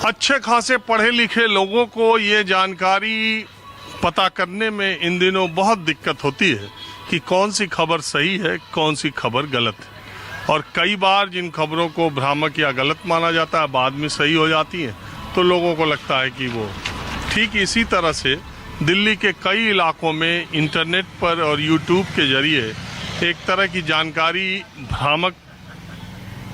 अच्छे खासे पढ़े लिखे लोगों को ये जानकारी पता करने में इन दिनों बहुत दिक्कत होती है कि कौन सी खबर सही है, कौन सी खबर गलत है। और कई बार जिन खबरों को भ्रामक या गलत माना जाता है बाद में सही हो जाती हैं, तो लोगों को लगता है कि वो ठीक। इसी तरह से दिल्ली के कई इलाकों में इंटरनेट पर और यूट्यूब के जरिए एक तरह की जानकारी भ्रामक,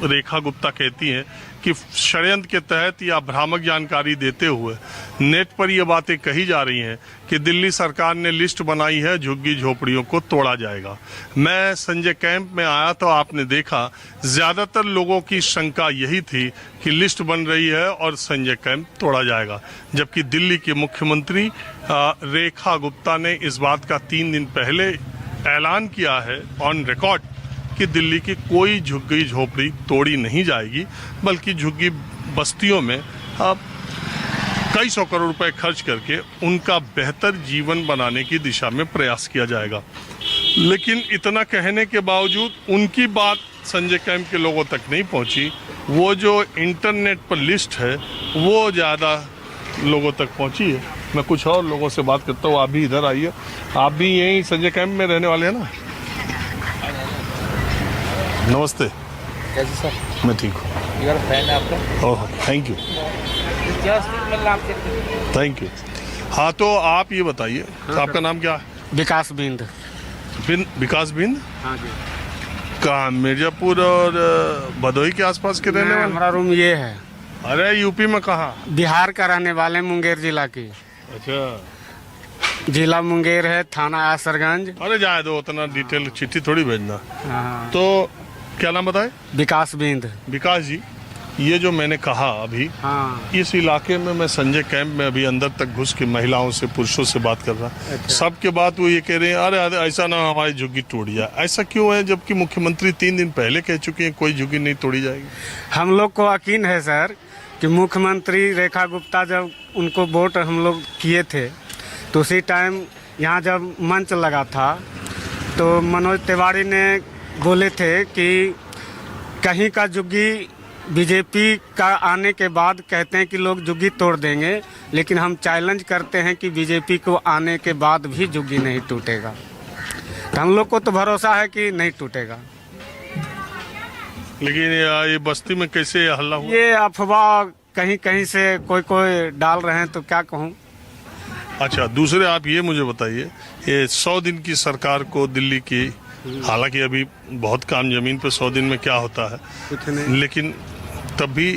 रेखा गुप्ता कहती हैं कि षड्यंत्र के तहत या भ्रामक जानकारी देते हुए नेट पर ये बातें कही जा रही हैं कि दिल्ली सरकार ने लिस्ट बनाई है, झुग्गी झोपड़ियों को तोड़ा जाएगा। मैं संजय कैंप में आया तो आपने देखा ज्यादातर लोगों की शंका यही थी कि लिस्ट बन रही है और संजय कैंप तोड़ा जाएगा, जबकि दिल्ली के मुख्यमंत्री रेखा गुप्ता ने इस बात का 3 दिन पहले ऐलान किया है ऑन रिकॉर्ड कि दिल्ली की कोई झुग्गी झोपड़ी तोड़ी नहीं जाएगी, बल्कि झुग्गी बस्तियों में अब कई सौ करोड़ रुपए खर्च करके उनका बेहतर जीवन बनाने की दिशा में प्रयास किया जाएगा। लेकिन इतना कहने के बावजूद उनकी बात संजय कैंप के लोगों तक नहीं पहुंची। वो जो इंटरनेट पर लिस्ट है वो ज़्यादा लोगों तक पहुंची है। मैं कुछ और लोगों से बात करता हूँ। आप भी इधर आइए, आप भी यहीं संजय कैंप में रहने वाले हैं ना? नमस्ते। कैसे सर? मैं ठीक हूँ। यार फैन है आपका? Oh thank you, thank you. हाँ तो आप ये बताइए, हाँ, आपका नाम क्या है? विकास बिंद। विकास बिंद? हाँ जी। कहाँ, मिर्जापुर और भदोही के आसपास के रहने वाले? हमारा रूम ये है। अरे यूपी में कहाँ? बिहार का रहने वाले, मुंगेर जिला की। अच्छा, जिला मुंगेर है, थाना आसरगंज। अरे जाए दो, उतना डिटेल चिट्ठी थोड़ी भेजना। हाँ। तो क्या नाम बताए? विकास बिंद। विकास जी, ये जो मैंने कहा अभी, हाँ। इस इलाके में मैं संजय कैंप में अभी अंदर तक घुस के महिलाओं से, पुरुषों से बात कर रहा। अच्छा। सबके बात वो ये कह रहे हैं, अरे ऐसा ना हमारी झुग्गी टूट जाए। ऐसा क्यों है, जबकि मुख्यमंत्री 3 दिन पहले कह चुके हैं कोई झुग्गी नहीं तोड़ी जाएगी? हम लोग को यकीन है सर कि मुख्यमंत्री रेखा गुप्ता जब उनको वोट हम लोग किए थे तो उसी टाइम यहाँ जब मंच लगा था तो मनोज तिवारी ने बोले थे कि कहीं का झुग्गी बीजेपी का आने के बाद कहते हैं कि लोग झुग्गी तोड़ देंगे, लेकिन हम चैलेंज करते हैं कि बीजेपी को आने के बाद भी झुग्गी नहीं टूटेगा। तो हम लोग को तो भरोसा है कि नहीं टूटेगा। लेकिन ये बस्ती में कैसे हल्ला हुआ? ये अफवाह कहीं कहीं से कोई डाल रहे हैं तो क्या कहूँ। अच्छा, दूसरे आप ये मुझे बताइए, ये 100 दिन की सरकार को दिल्ली की, हालांकि अभी बहुत काम जमीन पे 100 दिन में क्या होता है कुछ नहीं, लेकिन तब भी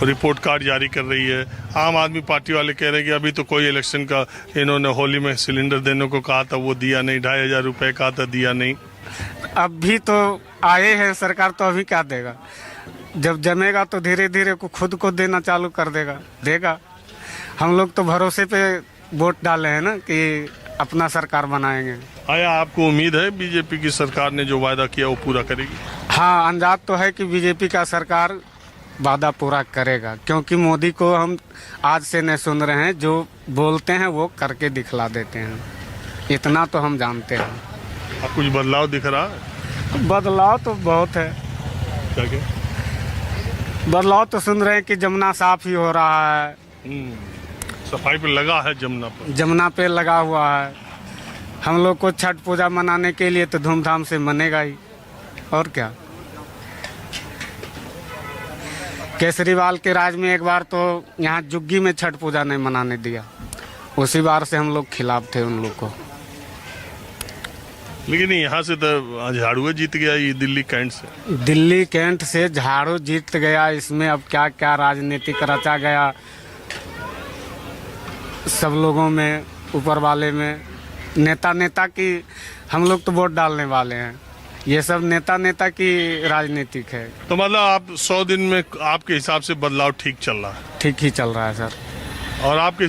रिपोर्ट कार्ड जारी कर रही है। आम आदमी पार्टी वाले कह रहे हैं कि अभी तो कोई इलेक्शन का, इन्होंने होली में सिलेंडर देने को कहा था वो दिया नहीं, 2500 रुपए कहा था दिया नहीं। अब भी तो आए हैं सरकार, तो अभी क्या देगा? जब जमेगा तो धीरे धीरे को खुद को देना चालू कर देगा। हम लोग तो भरोसे पे वोट डाले हैं ना कि अपना सरकार बनाएंगे। आया आपको उम्मीद है बीजेपी की सरकार ने जो वायदा किया वो पूरा करेगी? हाँ, अंदाज तो है कि बीजेपी का सरकार वादा पूरा करेगा, क्योंकि मोदी को हम आज से नहीं सुन रहे हैं, जो बोलते हैं वो करके दिखला देते हैं। इतना तो हम जानते हैं। अब कुछ बदलाव दिख रहा है? बदलाव तो बहुत है। क्या? बदलाव तो सुन रहे हैं कि जमुना साफ ही हो रहा है। सफाई पे लगा है, जमुना पे लगा हुआ है। हम लोग को छठ पूजा मनाने के लिए तो धूमधाम से मनेगा ही, और क्या। केजरीवाल के राज में एक बार तो यहाँ झुग्गी में छठ पूजा नहीं मनाने दिया, उसी बार से हम लोग खिलाफ थे उन लोग को। लेकिन यहाँ से तो झाड़ू जीत गया, ये दिल्ली कैंट से। दिल्ली कैंट से झाड़ू जीत गया। इसमें अब क्या क्या राजनीतिक रचा गया सब लोगों में, ऊपर वाले में। नेता की हम लोग तो वोट डालने वाले हैं, ये सब नेता की राजनीतिक है। तो मतलब आप 100 दिन में आपके हिसाब से बदलाव ठीक चल रहा है? ठीक ही चल रहा है सर। और आपके